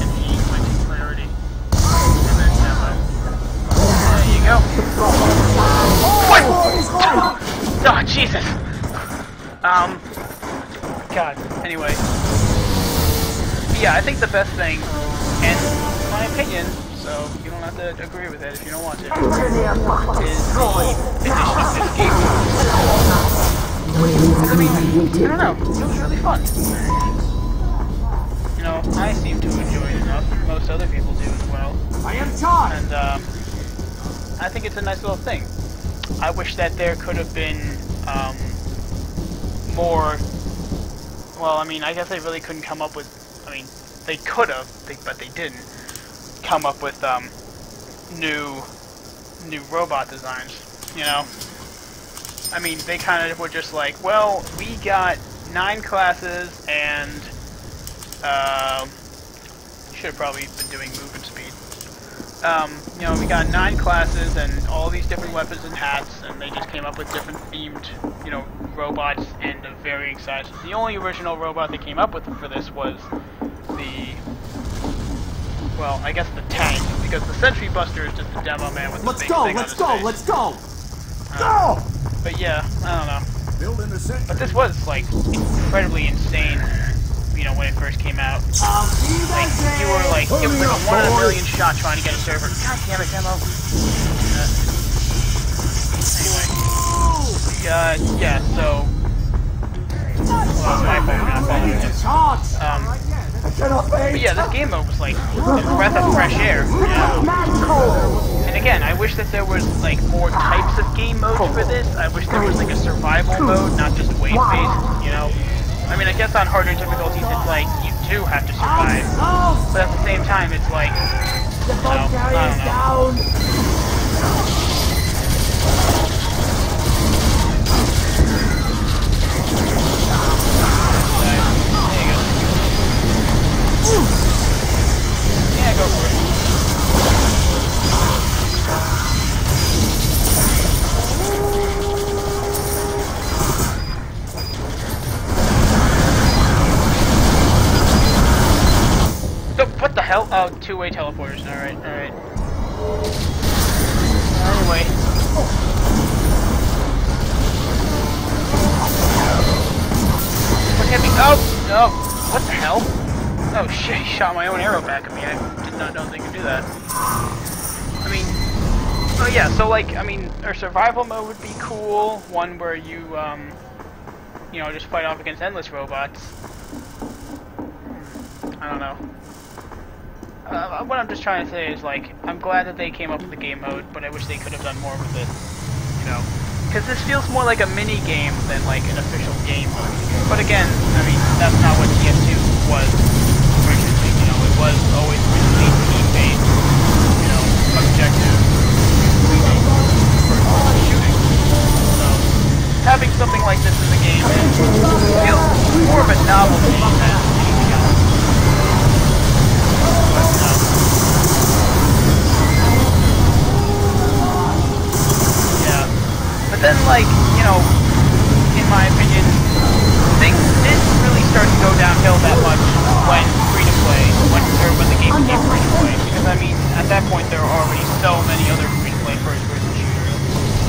Enhancing clarity. And then demo. There you go. What? Oh, Jesus. God. Anyway. Yeah, I think the best thing, and my opinion, so you don't have to agree with it if you don't want to, is the addition of this game. I mean, I don't know, it was really fun. You know, I seem to enjoy it enough, most other people do as well. I am Todd! And, I think it's a nice little thing. I wish that there could have been, more, well, I mean, I guess they really couldn't come up with, I mean, they could have, but they didn't come up with, new robot designs, you know? I mean, they kind of were just like, well, we got 9 classes, and, should have probably been doing movement speed. You know, we got 9 classes and all these different weapons and hats, and they just came up with different themed, you know, robots and of varying sizes. The only original robot they came up with for this was the, well, I guess the tank, because the Sentry Buster is just a demo man with the big thing on his face. Let's go! Go! But yeah, I don't know. But this was, like, incredibly insane, you know, when it first came out. Like, you were like, it was like a 1 in a million shot trying to get a server. God damn it, demo. Anyway. Yeah, so... Well, my phone, not following it. But yeah, this game mode was like a breath of fresh air, you know? And again, I wish that there was like more types of game modes for this. I wish there was like a survival mode, not just wave-based, you know? I mean, I guess on harder difficulties it's like, you do have to survive. But at the same time, it's like, you know, I don't know. Yeah, go for it. So, what the hell? Oh, 2-way teleporters. Alright, alright. Anyway. What hit me? Oh, no. What the hell? Oh shit, he shot my own arrow back at me. I did not know they could do that. I mean, oh yeah, so like, I mean, a survival mode would be cool. One where you, you know, just fight off against endless robots. I don't know. What I'm just trying to say is, like, I'm glad that they came up with the game mode, but I wish they could have done more with it. You know? Because this feels more like a mini-game than, like, an official game mode. But again, I mean, that's not what TF2 was. You know, it was always really team-based, you know, objective, first-person shooting. So, having something like this in the game feels more of a novelty than anything else. But, yeah. But then, like, you know, in my opinion, things didn't really start to go downhill that much when free-to-play, when the game became free-to-play, because, I mean, at that point there were already so many other free-to-play first-person shooters.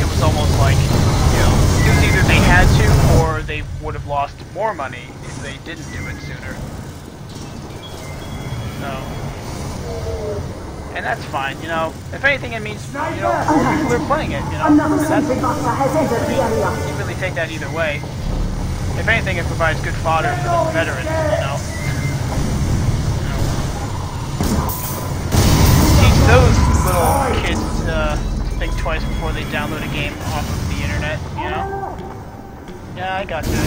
It was almost like, you know, it was either they had to, or they would have lost more money if they didn't do it sooner. So, and that's fine, you know. If anything, it means, you know, more people are playing it, you know. And that's, I mean, you really take that either way. If anything, it provides good fodder for the veterans, you know. Teach those little kids to think twice before they download a game off of the internet, you know? Yeah, I got you,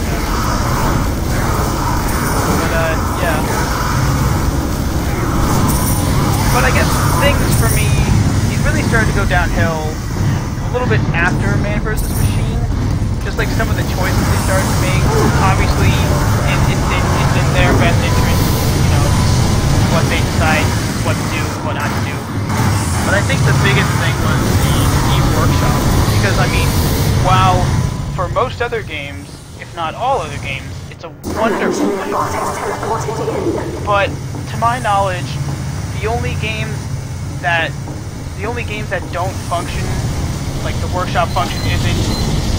But, yeah. But I guess things for me, it really started to go downhill a little bit after Man vs. Machine. Just like some of the choices they started to make, obviously it's in their best interest, you know, what they decide, what to do, what not to do. But I think the biggest thing was the Steam Workshop, because I mean, while for most other games, if not all other games, it's a wonderful thing. But to my knowledge, the only games that don't function, like the workshop function, isn't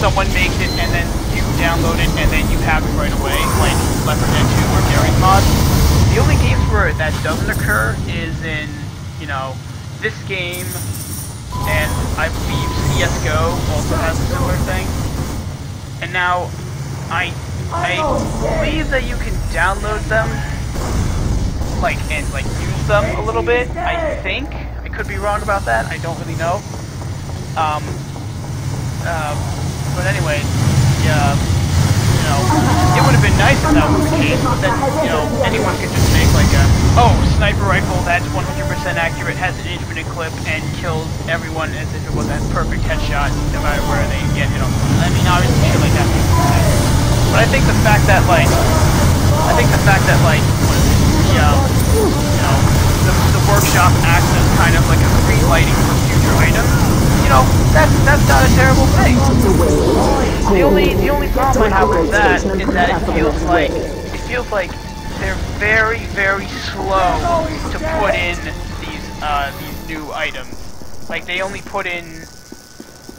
someone makes it and then you download it and then you have it right away, like Left 4 Dead 2 or Gary's Mod. The only games where that doesn't occur is in, you know, this game, and I believe CSGO also has a similar thing. And now, I believe that you can download them, like, and like use them a little bit. I think. I could be wrong about that. I don't really know. But anyway, yeah, you know, it would have been nice if that was the case, but then, you know, anyone could just make like a, oh, sniper rifle that's 100% accurate, has an infinite clip, and kills everyone as if it was a perfect headshot, no matter where they get hit on. I mean, obviously shit like that makes sense. But I think the fact that, like, the workshop acts as kind of like a green lighting for future items, you know, that's not a terrible thing. The only problem I have with that is that it feels like they're very, very slow to put in these new items. Like they only put in,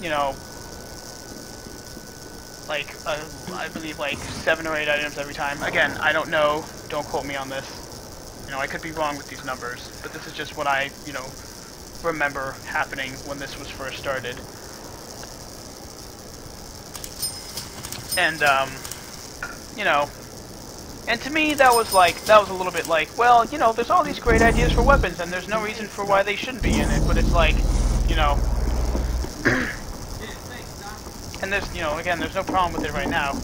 you know, like I believe like 7 or 8 items every time. Again, I don't know. Don't quote me on this. You know, I could be wrong with these numbers, but this is just what I, you know, remember happening when this was first started. And, you know, and to me that was a little bit like, well, you know, there's all these great ideas for weapons, and there's no reason for why they shouldn't be in it, but it's like, you know, and there's, you know, again, there's no problem with it right now.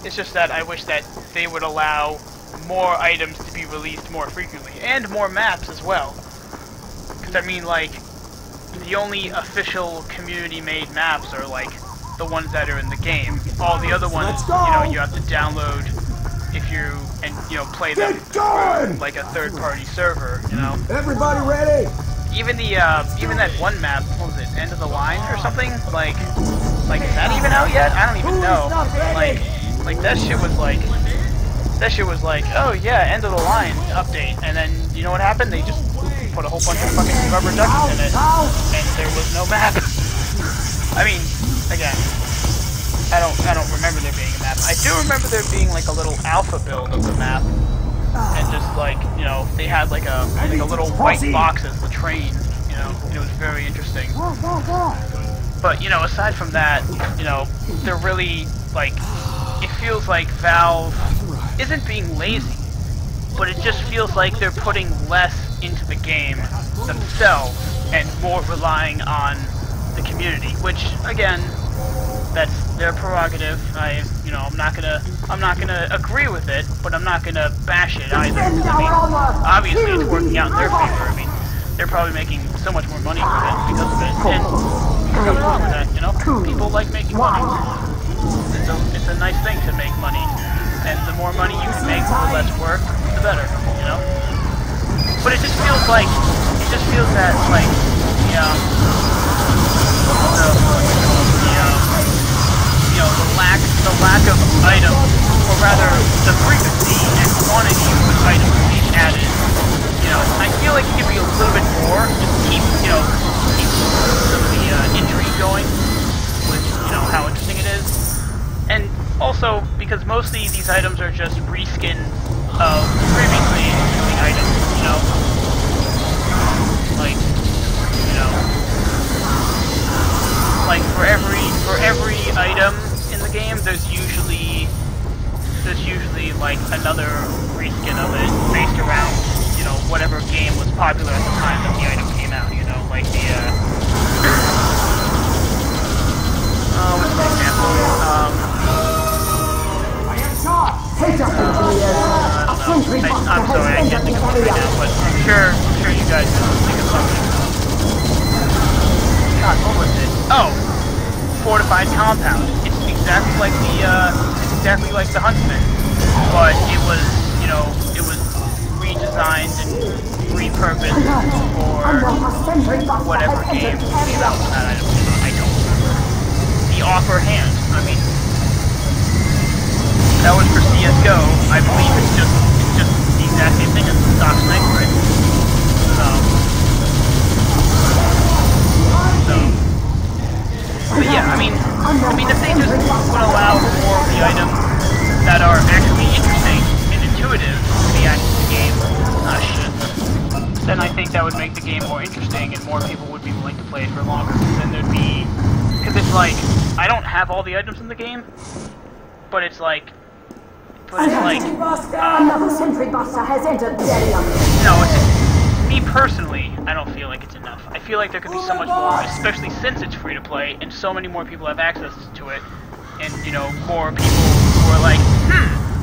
It's just that I wish that they would allow more items to be released more frequently, and more maps as well. Because, I mean, like, the only official community-made maps are, like, the ones that are in the game. All the other ones, you know, you have to download if you, and, you know, play them through, like, a third-party server, you know? Everybody ready? Even the, even that one map, what was it, End of the Line or something? Like, is that even out yet? I don't even know. Like, that shit was like, oh yeah, End of the Line update, and then, you know what happened? They just put a whole bunch of fucking rubber duckies in it, and there was no map. I mean, again, I don't remember there being a map. I do remember there being like a little alpha build of the map, and just like, you know, they had like a little white box as the train, you know, and it was very interesting. But, you know, aside from that, you know, they're really, like, it feels like Valve isn't being lazy, but it just feels like they're putting less into the game themselves and more relying on the community, which, again, that's their prerogative. You know, I'm not gonna agree with it, but I'm not gonna bash it either. I mean, obviously it's working out in their favor. I mean, they're probably making so much more money from it because of it, and there's nothing wrong with that, you know? People like making money. It's a nice thing to make money, and the more money you can make for less work, the better, you know? But it just feels that, like, the lack of items, or rather, the frequency and quantity of the items being added, you know, I feel like it could be a little bit more, just keep some of the intrigue going with, you know, how interesting it is. And also, because mostly these items are just reskins of previously existing items, you know? Like, you know, like for every item in the game, there's usually like another reskin of it based around, you know, whatever game was popular at the time that the item came out, you know, like the what's an example? I'm sorry, I can't think of one right now, but I'm sure you guys can think of something. God, what was it? Oh, fortified compound. It's exactly like the Huntsman, but it was, you know, it was redesigned and repurposed for whatever game came out with that item. I don't remember. The Offer Hand. I mean, That was for CS:GO. I believe it's just the exact same thing as the stock sniper rifle. But yeah, I mean, if they just would allow more of the items that are actually interesting and intuitive to be added to the game, then I think that would make the game more interesting and more people would be willing to play it for longer. Then there'd be, because it's like, I don't have all the items in the game, but it's like, another sentry buster has entered the area. No, me personally, I don't feel like it's enough. I feel like there could be so much more, especially since it's free to play, and so many more people have access to it, and, you know, more people who are like,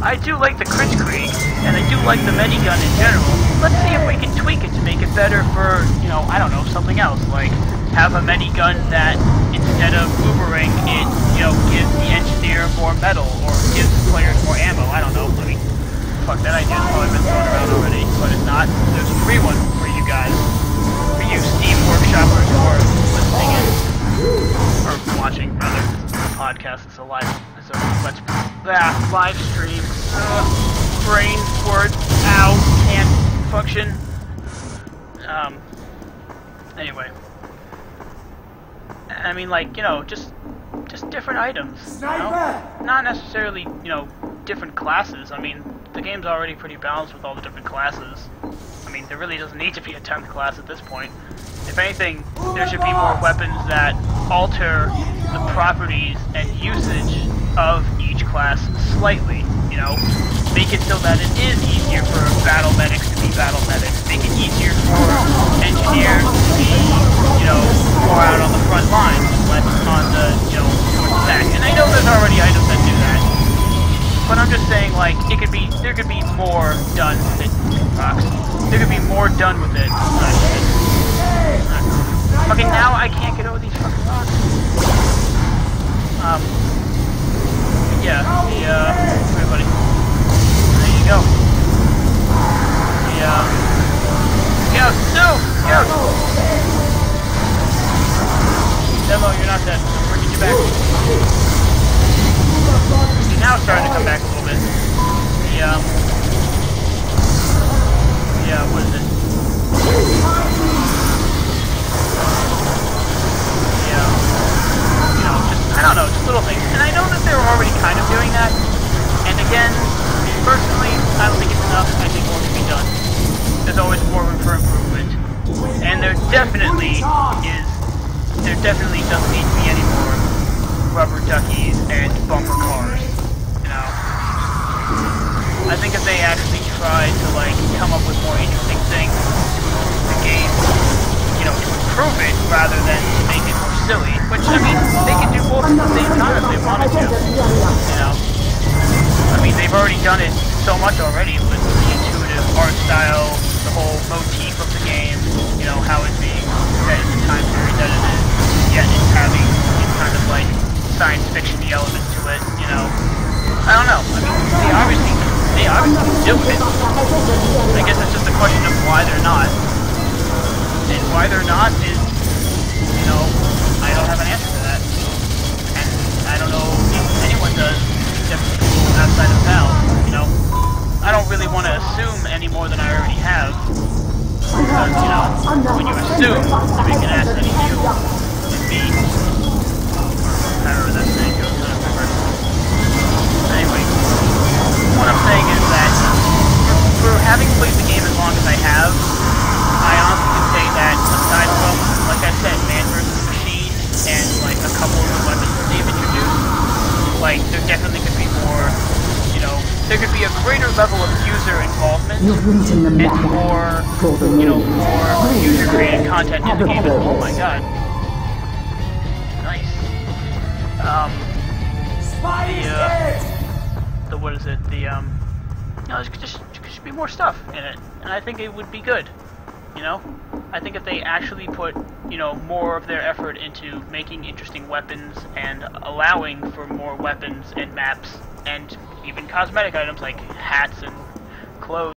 I do like the Kritzkrieg, and I do like the minigun in general. Let's see if we can tweak it to make it better for, you know, I don't know, something else, like have a minigun that, instead of boomerang, it, you know, gives the engineer more metal, or gives the players more ammo, I don't know, I mean, fuck, that idea's probably been thrown around already, but if not, there's a free one for you guys, for you Steam workshoppers who are listening in, or watching, rather. This podcast is a live, live stream. Brain word, ow, can't function. Anyway. I mean, like, you know, just different items, you know? Not necessarily, you know, different classes. I mean, the game's already pretty balanced with all the different classes. I mean, there really doesn't need to be a 10th class at this point. If anything, there should be more weapons that alter the properties and usage of each class slightly, you know? Make it so that it is easier for battle medics to be battle medics. Make it easier for engineers to be, you know, more out on the front line, less on the, you know, towards the back. And I know there's already items that do that, but I'm just saying, like, there could be more done with it. There could be more done with it. Okay, now I can't get over these fucking rocks. Yeah, everybody. There you go. Go! Demo, you're not dead. I'm bringing you back. You're now starting to come back a little bit. What is it? You know, just, I don't know, just little things. And I know that they were already kind of doing that. And again, personally, I don't think it's enough. I think more can be done. There's always more room for improvement. And there definitely doesn't need to be any more rubber duckies and bumper cars. You know? I think if they actually tried to, like, come up with more interesting things to improve the game, you know, to improve it rather than to make it more silly, which, I mean, they can do both at the same time if they wanted to, you know? I mean, they've already done it so much already with the intuitive art style, the whole motif of the game, you know, how it's being set in the time period that it is, yet it's having kind of, like, science fiction-y elements to it, you know? I don't know. I mean, they obviously do it. I guess it's just a question of why they're not. And why they're not is, you know, I don't have an answer to that. And I don't know if anyone does, except people outside of Valve, you know. I don't really want to assume any more than I already have. Because, you know, when you assume, you make an ass out of you and me. However that saying goes, I don't remember. Anyway, what I'm saying is that for having played the game as long as I have, I honestly can say that aside from, like I said, man versus machine and like a couple of the weapons that they've introduced, like there definitely could be more, you know, there could be a greater level of user involvement and more, you know, more user-created content in the game. Oh my god. Nice. What is it? You know, there should be more stuff in it, and I think it would be good. You know, I think if they actually put, you know, more of their effort into making interesting weapons and allowing for more weapons and maps and even cosmetic items like hats and clothes.